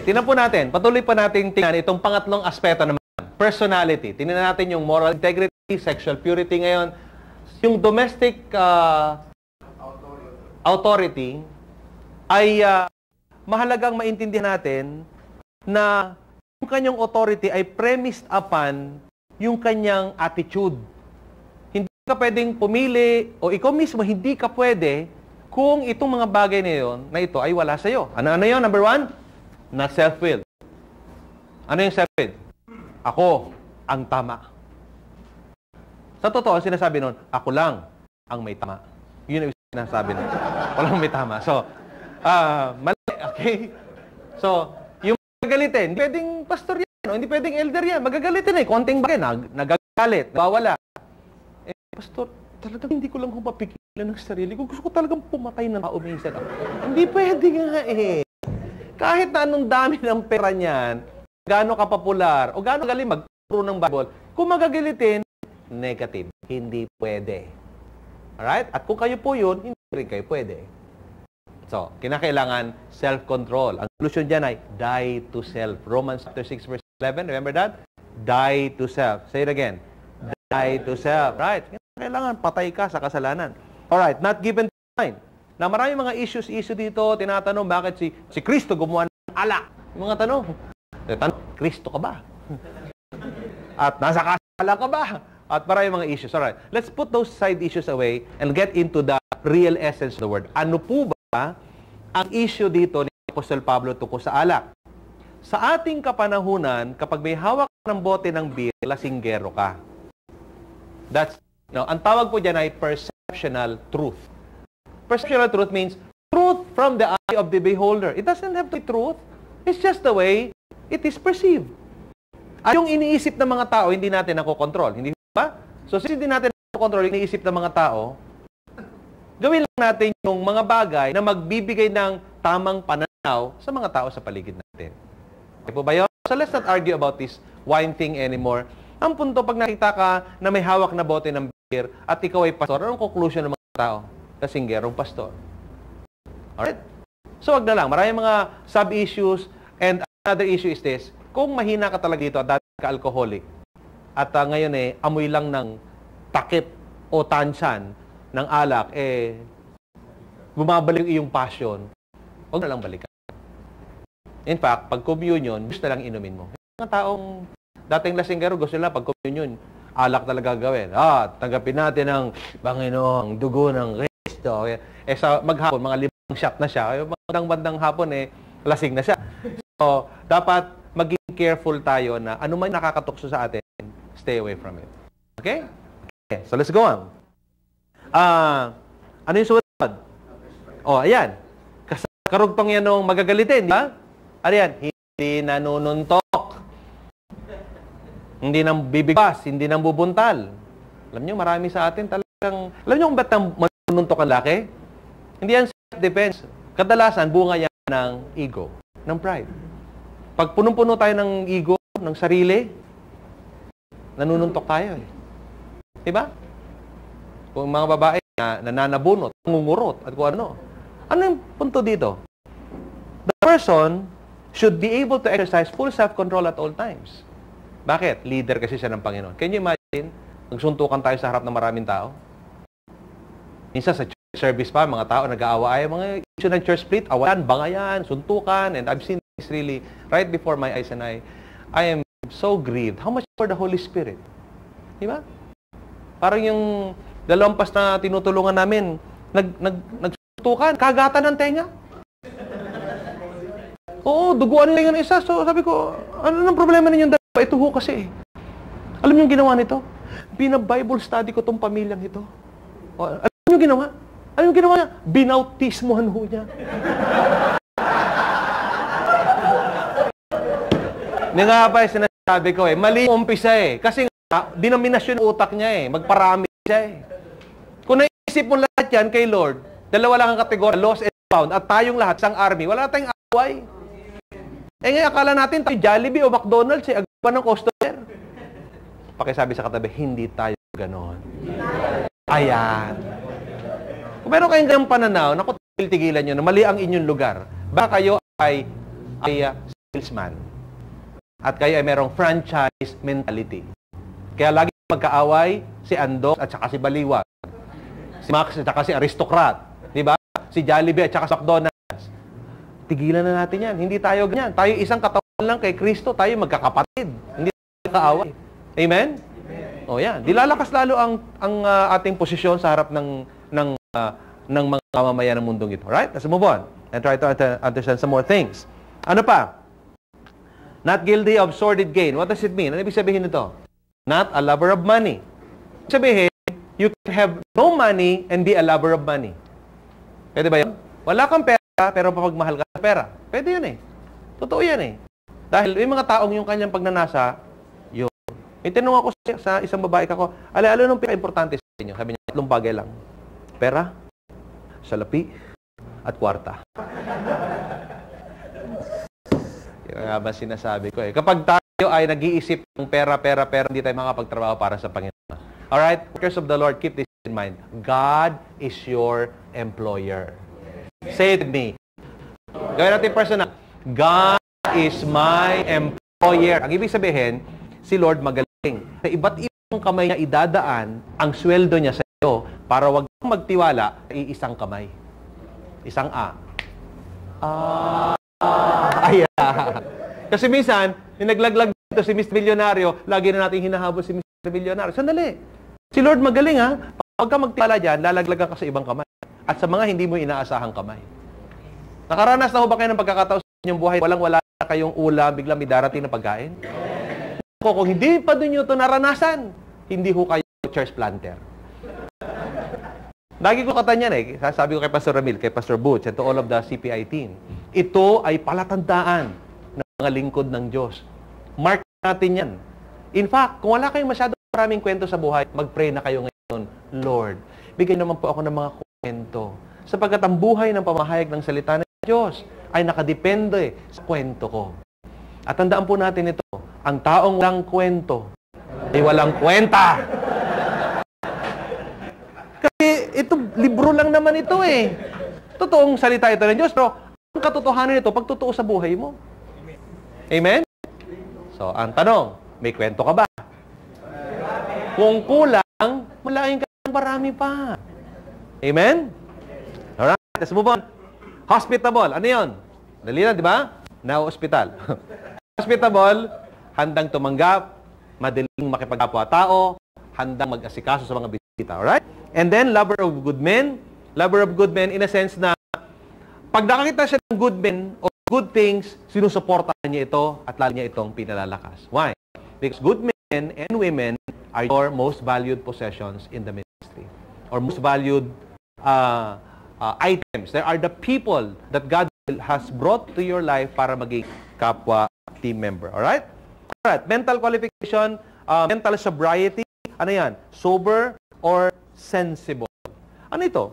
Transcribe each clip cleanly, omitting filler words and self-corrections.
Tingnan po natin, patuloy pa natin tingnan itong pangatlong aspeto naman, personality. Tingnan natin yung moral integrity, sexual purity ngayon. Yung domestic authority ay mahalagang maintindihan natin na yung kanyang authority ay premised upon yung kanyang attitude. Hindi ka pwedeng pumili o ikaw mismo hindi ka pwede kung itong mga bagay na ito ay wala sa iyo. Ano yun? Number 1? Na self-will. Ano yung self-will? Ako ang tama. Sa totoo, sinasabi nun, ako lang ang may tama. Yun yung sinasabi nun. Ako lang may tama. So, mali, okay? So, yung magagalitin, hindi pwedeng pastor yan, o hindi pwedeng elder yan. Magagalitin konting bagay, nagagalit, nawawala. Pastor, talagang hindi ko lang mapigilan ng sarili ko. Gusto ko talagang pumatay ng tao minsan. Hindi pwede nga Kahit na anong dami ng pera niyan, gaano kapopular, o gaano galing magturo ng Bible, kung magagalitin, negative. Hindi pwede. Alright? At kung kayo po yun, hindi rin kayo pwede. So, kinakailangan self-control. Ang solution dyan ay die to self. Romans chapter 6 verse 11, remember that? Die to self. Say it again. Die to self. Right? Kailangan patay ka sa kasalanan. Alright, not given to mind. Na maraming mga issue dito, tinatanong bakit si Kristo gumawa ng alak. Yung mga tanong. Kristo ka ba? At nasa kasala ka ba? At maraming mga issues. Alright, let's put those side issues away and get into the real essence of the word. Ano po ba ang issue dito ni Apostle Pablo tungkol sa alak? Sa ating kapanahunan, kapag may hawak ng bote ng beer, lasinggero ka. Ang tawag po dyan ay perceptional truth. Perceptual truth means truth from the eye of the beholder. It doesn't have to be truth. It's just the way it is perceived. At yung iniisip ng mga tao, hindi natin nakokontrol. Hindi ba? So, since hindi natin nakokontrol yung iniisip ng mga tao, gawin lang natin yung mga bagay na magbibigay ng tamang pananaw sa mga tao sa paligid natin. Okay po ba yun? So, let's not argue about this wine thing anymore. Ang punto, pag nakita ka na may hawak na bote ng beer at ikaw ay pastor, anong conclusion ng mga tao? Kasinggerong pastor. Alright? So, wag na lang. Maraming mga sub-issues and another issue is this. Kung mahina ka talaga dito at dati ka alcoholic at ngayon amoy lang ng takip o tansyan ng alak, bumabalik iyong passion, wag na lang balikan. In fact, pag communion, gusto na lang inumin mo. Yung mga taong dating lasinggero, gusto nila pag communion, alak talaga gawin. Tanggapin natin ang Panginoong dugo ng Kristo. Sa maghapon, mga 5 shot na siya. Yung bandang hapon, lasing na siya. So, dapat maging careful tayo na ano man nakakatukso sa atin, stay away from it. Okay? Okay, so let's go on. Ano yung sumunod? Ayan. Karugtong yan nung magagalitin, di ba? Ano yan? Hindi nanununtok. Hindi nang bibigwas, hindi nang bubuntal. Alam niyo, marami sa atin talagang... Alam niyo kung ba't manununtok ang laki? Hindi yan self-defense. Kadalasan, bunga yan ng ego, ng pride. Pag punong-puno tayo ng ego, ng sarili, nanununtok tayo Diba? Kung mga babae na nananabunot, ngungurot, at kung ano. Ano yung punto dito? The person should be able to exercise full self-control at all times. Bakit? Leader kasi siya ng Panginoon. Can you imagine? Nagsuntukan tayo sa harap ng maraming tao. Minsan sa church service pa, mga tao nag-aawa. Mga issue ng church split, awayan, bangayan, suntukan. And I've seen this really right before my eyes and I am so grieved. How much for the Holy Spirit? Diba? Parang yung dalawampas na tinutulungan namin, nagsuntukan, kagatan ng tenga. Oo, duguan nila yung isa. So sabi ko, ano nang problema ninyong dalawa? Ito ho kasi. Alam niyo yung ginawa nito? Bina-Bible study ko tong pamilyang ito. Alam niyo yung ginawa? Ano yung ginawa niya? Binautismohan ho niya. Hindi nga pa sinasabi ko mali yung umpisa Kasi dinominasyon yung utak niya Magparami siya Kung naisip mo lahat yan kay Lord, dalawa lang ang kategorya, lost and found, at tayong lahat, sang army, wala tayong away. Ngayon, akala natin tayo Jollibee o McDonald's, agpa ng customer. Pakisabi sa katabi, hindi tayo ganon. Ayan. Kung meron kayong ganang pananaw, naku, tigilan nyo na mali ang inyong lugar. Baka kayo ay salesman. At kayo ay merong franchise mentality. Kaya lagi magkaaway si Andos at saka si Baliwag. Si Max at saka si Aristocrat. Di ba? Si Jollibee at saka si McDonald's. Tigilan na natin yan. Hindi tayo ganyan. Tayo isang katawan lang kay Kristo. Tayo magkakapatid. Hindi tayo kaaway. Amen? O yan. Dilalakas lalo ang ating posisyon sa harap ng mga mamamayan ng mundong ito. Right? Let's move on and try to understand some more things. Ano pa? Not guilty of sordid gain. What does it mean? Ano ibig sabihin nito? Not a lover of money. Ibig sabihin, you can have no money and be a lover of money. Pwede ba yun? Wala kang pera, pero papagmahal ka sa pera. Pwede yun eh. Totoo yan eh. Dahil yung mga taong yung kanyang pagnanasa, yun. May tinanong ako sa isang babae kako, ano nung pinaka-importante sa inyo? Sabi niya, 3 bagay lang. Pera, salapi, at kwarta. Yung nga ba sinasabi ko eh. Kapag tayo ay nag-iisip ng pera, hindi tayo makapagtrabaho para sa Panginoon. Alright? Workers of the Lord, keep this in mind. God is your employer. Say it with me. Gawin natin personal. God is my employer. Ang ibig sabihin, si Lord magaling. Sa iba't ibang kamay niya idadaan ang sweldo niya sa iyo para wag kang magtiwala sa iisang kamay. Isang A. Ayan. Kasi minsan, naglaglag dito si Mr. Milyonaryo, lagi na natin hinahabol si Mr. Milyonaryo. Sandali. Si Lord magaling ha. Pag ka magtiwala dyan, lalaglagan ka sa ibang kamay. At sa mga hindi mo inaasahang kamay. Nakaranas na ho ba kayo ng pagkakataon sa inyong buhay? Wala na kayong ulam, biglang may darating na pagkain? Kung hindi pa doon nyo ito naranasan, hindi ho kayo church planter. Lagi ko katanyan eh. Sasabi ko kay Pastor Ramil, kay Pastor Butch, and to all of the CPI team. Ito ay palatandaan ng mga lingkod ng Diyos. Mark natin yan. In fact, kung wala kayong masyadong maraming kwento sa buhay, mag-pray na kayo ngayon. Lord, bigay naman po ako ng mga kwento. Sapagkat ang buhay ng pamahayag ng salita ng Diyos ay nakadepende sa kwento ko. At tandaan po natin ito, ang taong walang kwento ay walang kwenta. Kasi ito, libro lang naman ito eh. Totoong salita ito ng Diyos, pero ang katotohanan nito, pagtotoo sa buhay mo. Amen? So, ang tanong, may kwento ka ba? Kung kulang, malaking ka ng marami pa. Amen? Alright, let's move on. Hospitable, ano yun? Dali na, di ba? Now, hospital. Hospitable, handang tumanggap, madaling makipagkapwa-tao, handang mag-asikaso sa mga bisita. Alright? And then, lover of good men. Lover of good men in a sense na pag nakakita siya ng good men o good things, sinusuportahan niya ito at lalo niya itong pinalalakas. Why? Because good men and women are your most valued possessions in the ministry. Or most valued items. There are the people that God has brought to your life para maging kapwa team member. Alright? Alright. Mental qualification, mental sobriety. Ano yan? Sober or sensible. Ano ito?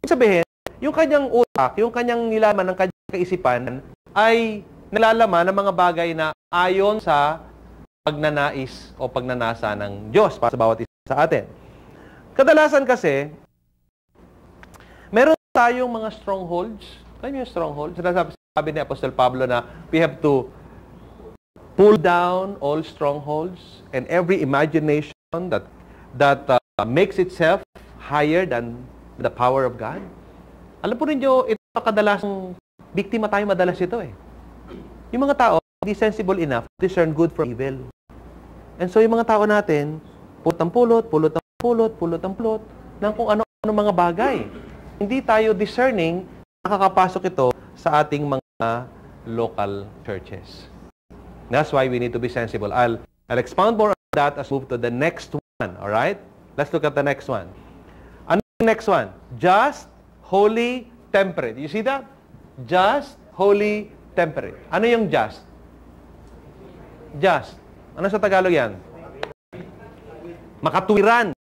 Ibig sabihin, yung kanyang utak, yung kanyang nilaman ng kanyang kaisipan ay nalalaman ng mga bagay na ayon sa pagnanais o pagnanasa ng Diyos para sa bawat isa sa atin. Kadalasan kasi, meron tayong mga strongholds. Alam niyo yung strongholds? Sabi ni Apostol Pablo na we have to pull down all strongholds and every imagination that makes itself higher than the power of God. Alam po ninyo, ito kadalasang biktima tayo madalas ito eh. Yung mga tao, hindi sensible enough to discern good from evil. And so yung mga tao natin, pulot ang pulot, ng kung ano-ano mga bagay. Hindi tayo discerning, nakakapasok ito sa ating mga local churches. That's why we need to be sensible. I'll expound more on that as we move to the next one. Alright? Let's look at the next one. Ano yung next one? Just, holy, temperate. You see that? Just, holy, temperate. Ano yung just? Just. Ano sa Tagalog yan? Makatwiran.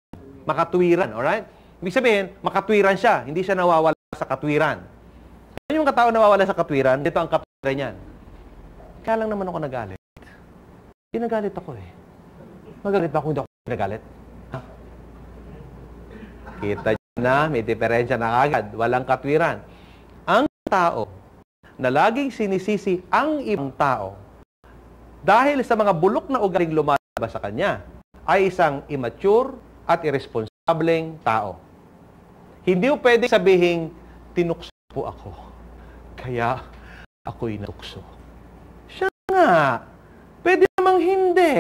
Makatwiran. Alright? Ibig sabihin, makatwiran siya. Hindi siya nawawala sa katwiran. Ano yung katao nawawala sa katwiran? Dito ang katwiran niyan. Kaya lang naman ako nagalit. Hindi nagalit ako eh. Magalit ba kung hindi ako nagalit? Ha? Kita na, may diferensya na agad. Walang katwiran. Ang tao na laging sinisisi ang ibang tao dahil sa mga bulok na ugaling lumalabas sa kanya, ay isang immature at irresponsableng tao. Hindi mo pwedeng sabihin, tinukso po ako, kaya ako'y natukso. Siya nga, pwede namang hindi.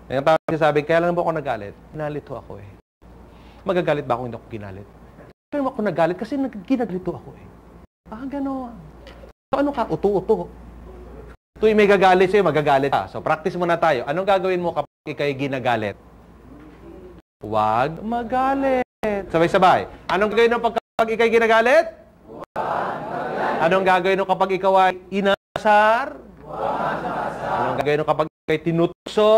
Yung tao sabi, kaya lang ba ako nagalit? Ginalito ako eh. Magagalit ba ako hindi ako ginalit? Kaya ako nagalit kasi ginagalito ako eh. Gano'n. So ano ka? Uto-uto. Tuwing may gagalit sa'yo, magagalit ka. So practice muna tayo. Anong gagawin mo kapag ikay ginagalit? Huwag magalit. Sabay-sabay. Anong gagawin mo kapag ikay ginagalit? Huwag magalit. Anong gagawin mo kapag ikaw ay inasar? Huwag masar. Anong gagawin mo kapag ikay tinutso?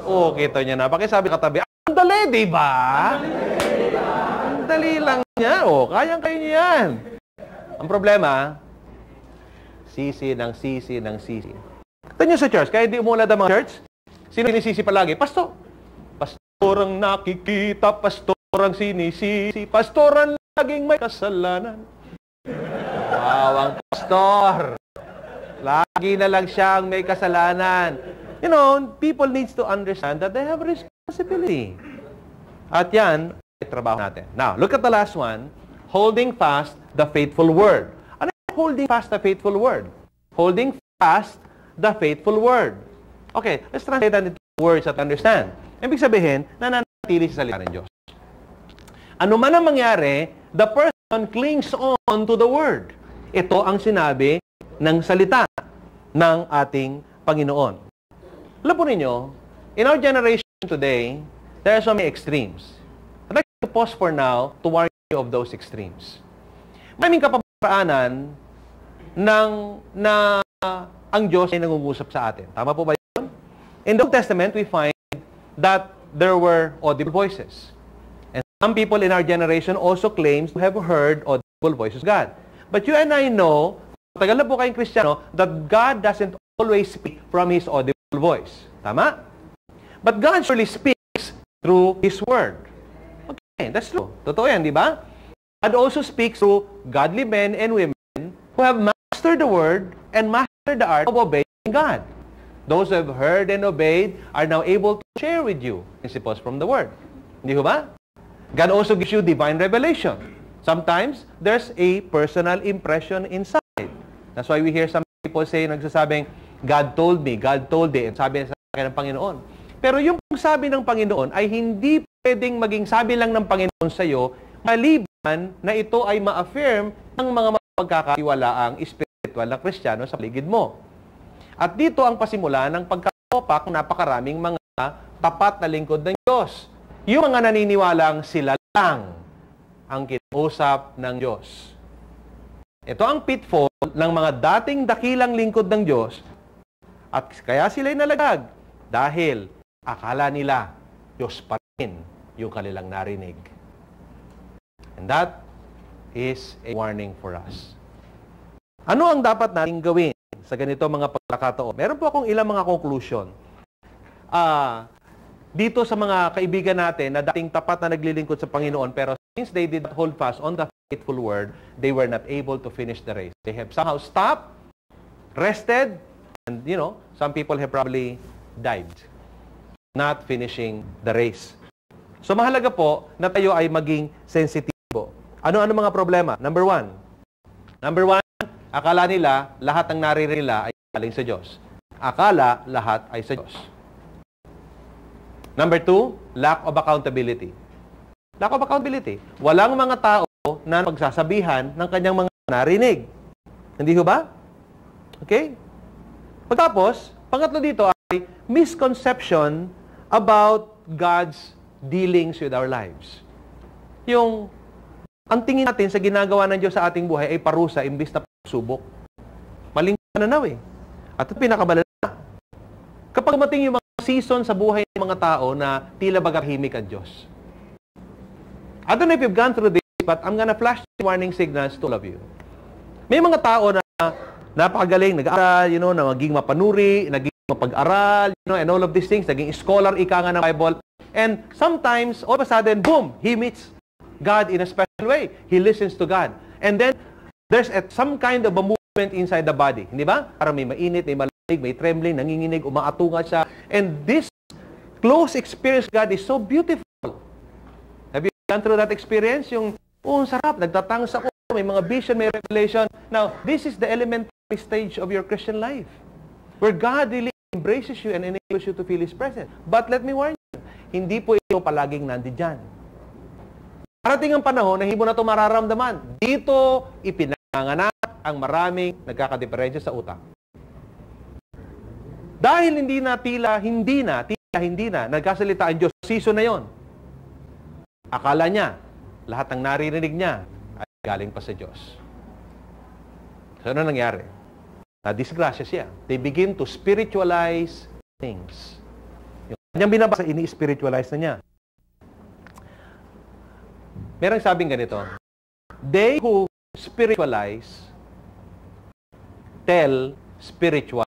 Oh, kita niya na. Pakisabi katabi, ang dali, di ba? Ang dali lang niya. Oh, kayang-kaya niya yan. Ang problema, sisi ng sisi ng sisi. Ito niyo sa church. Kaya di umulad ang mga church. Sino sinisisi palagi? Pastor. Pastor ang nakikita, pastor ang sinisisi, pastor ang laging may kasalanan. Wow, ang pastor. Lagi na lang siyang may kasalanan. You know, people needs to understand that they have responsibility. At yan, ay trabaho natin. Now, look at the last one. Holding fast the faithful word. Ano yung holding fast the faithful word? Holding fast the faithful word. Okay, let's translate that into words that understand. Ibig sabihin, nananatili sa salita ng Diyos. Ano man ang mangyari, the person clings on to the word. Ito ang sinabi ng salita ng ating Panginoon. Alam po ninyo, in our generation today, there are so many extremes. I'd like to pause for now to warn you of those extremes. Maraming kapaparaanan na ang Diyos ay nangungusap sa atin. Tama po ba yun? In the Old Testament, we find that there were audible voices. And some people in our generation also claims to have heard audible voices of God. But you and I know, tagal na po kayong Kristiyano, that God doesn't always speak from His audible voice. Tama? But God surely speaks through His Word. Okay, that's true. Totoo yan, di ba? God also speaks through godly men and women who have mastered the Word and mastered the art of obeying God. Those who have heard and obeyed are now able to share with you principles from the Word. Hindi ba? God also gives you divine revelation. Sometimes, there's a personal impression inside. That's why we hear some people say, nagsasabing, God told me, God told me, and sabi sa akin ng Panginoon. Pero yung sabi ng Panginoon ay hindi pwedeng maging sabi lang ng Panginoon sa iyo, maliban na ito ay ma-affirm ng mga mapagkakatiwalaang espiritual na Kristiyano sa paligid mo. At dito ang pasimula ng pagkatopak napakaraming mga tapat na lingkod ng Diyos. Yung mga naniniwalang sila lang ang kinausap ng Diyos. Ito ang pitfall ng mga dating dakilang lingkod ng Diyos. At kaya sila'y nalagag dahil akala nila Diyos pa rin yung kanilang narinig. And that is a warning for us. Ano ang dapat nating gawin sa ganito mga pagkakataon? Meron po akong ilang mga conclusion. Dito sa mga kaibigan natin na dating tapat na naglilingkod sa Panginoon, pero since they did not hold fast on the faithful word, they were not able to finish the race. They have somehow stopped, rested, and some people have probably died, not finishing the race. So mahalaga po na tayo ay maging sensitibo. Ano-ano mga problema? Number one, akala nila lahat ng naririnig nila ay galing sa Diyos. Akala lahat ay sa Diyos. Number two, lack of accountability. Lack of accountability. Walang mga tao na pagsasabihan ng kanyang mga narinig. Hindi ho ba? Okay? Pagtapos, pangatlo dito ay misconception about God's dealings with our lives. Ang tingin natin sa ginagawa ng Diyos sa ating buhay ay parusa imbis na pagsubok. Maling pananaw eh. At pinakamalala. Kapag mating yung mga season sa buhay ng mga tao na tila bagarhimik ang Diyos. I don't know if you've gone through this, but I'm gonna flash warning signals to all of you. May mga tao na napakagaling, nag-aaral, na maging mapanuri, naging mapag-aral, and all of these things, naging scholar, ika nga ng Bible. And sometimes, all of a sudden, boom, he meets God in a special way. He listens to God. And then, there's some kind of a movement element inside the body. Hindi ba? Para may mainit, may malamig, may trembling, nanginginig, umaatunga siya. And this close experience, God, is so beautiful. Have you gone through that experience? Yung, sarap, nagtatangs ako, may mga vision, may revelation. Now, this is the elementary stage of your Christian life, where God really embraces you and enables you to feel His presence. But let me warn you, hindi po ito palaging nandiyan. Parating ang panahon na hindi mo na ito mararamdaman. Dito, ipinanganak ang maraming nagkakadiferensya sa utak. Dahil hindi na, nagkasalita ang Diyos, season na yon. Akala niya, lahat ng naririnig niya ay galing pa sa Diyos. So, ano nangyari? Na-disgrasya siya. They begin to spiritualize things. Yung kanyang binabasa, ini-spiritualize na niya. Merong sabing ganito, they who spiritualize tell spiritual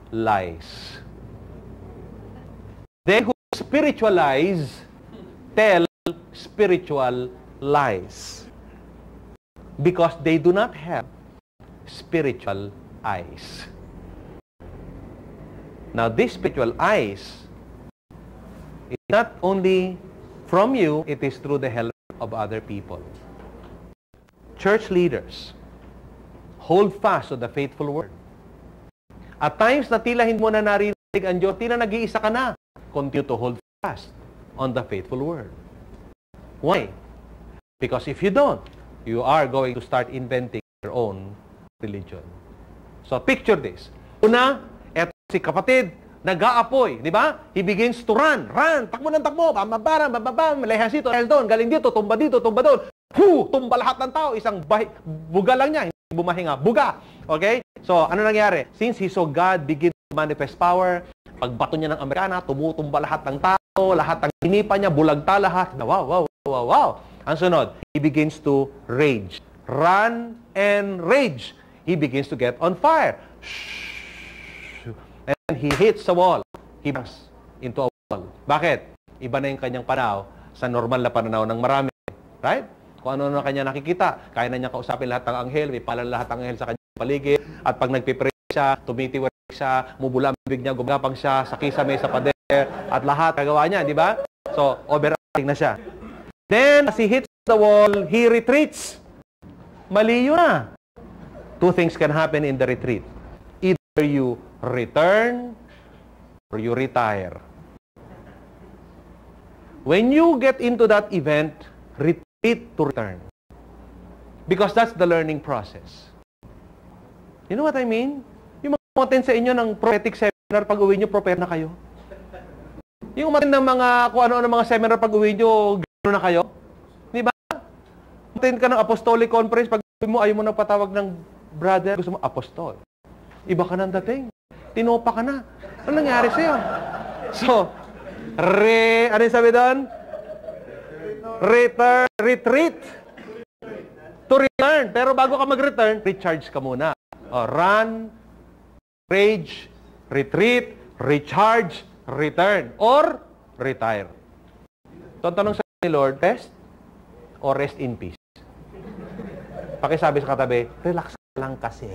lies. They who spiritualize tell spiritual lies. Because they do not have spiritual eyes. Now, these spiritual eyes is not only from you, it is through the help of other people. Church leaders, hold fast to the faithful word. At times na tila hindi mo na narinig ang Diyos, tila nag-iisa ka na. Continue to hold fast on the faithful word. Why? Because if you don't, you are going to start inventing your own religion. So picture this. Una, eto si kapatid, nag-aapoy, di ba? He begins to run, takbo ng takbo, bababam, malehas dito, doon, galing dito, tumba doon. Tumba lahat ng tao, isang buga lang niya, hindi bumahinga, buga. Okay? So, ano nangyari? Since he saw God begin to manifest power, pagbato niya ng Amerikana, tumutumba lahat ng tao, lahat ng hinipa niya, bulagta lahat. Wow. Ang sunod, he begins to rage. Run and rage. He begins to get on fire. And he hits the wall. He bangs into a wall. Bakit? Iba na yung kanyang pananaw sa normal na pananaw ng marami. Right? Kung ano na kanya nakikita. Kaya na niya kausapin lahat ng anghel. May pala lahat ng anghel sa kanyang paligid. At pag nagpipray siya, tumitiwag siya, mubula ang bibig niya, gumagapang siya, sa kisame, sa pader, at lahat kagawa niya, di ba? So, overacting na siya. Then, as he hits the wall, he retreats. Mali yun na. Two things can happen in the retreat. Either you return or you retire. When you get into that event, retreat to return. Because that's the learning process. You know what I mean? Yung mga umattend sa inyo ng prophetic seminar, pag uwi nyo, prophet na kayo. Yung umattend ng mga, kung ano-ano mga seminar, pag uwi nyo, gano'n na kayo. Di ba? Umattend ka ng apostolic conference, pag uwi mo, ayaw mo na patawag ng brother, gusto mo, apostol. Iba ka ng dating. Tinopa ka na. Ano nangyari sa'yo? So, ano yung sabi doon? Retreat. To return. Pero bago ka mag-return, recharge ka muna. Run, rage, retreat, recharge, return, or retire. So, ang tanong sa ni Lord, rest or rest in peace? Pakisabi sa katabi, relax lang kasi.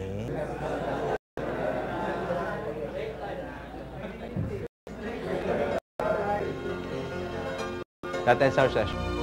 That ends our session.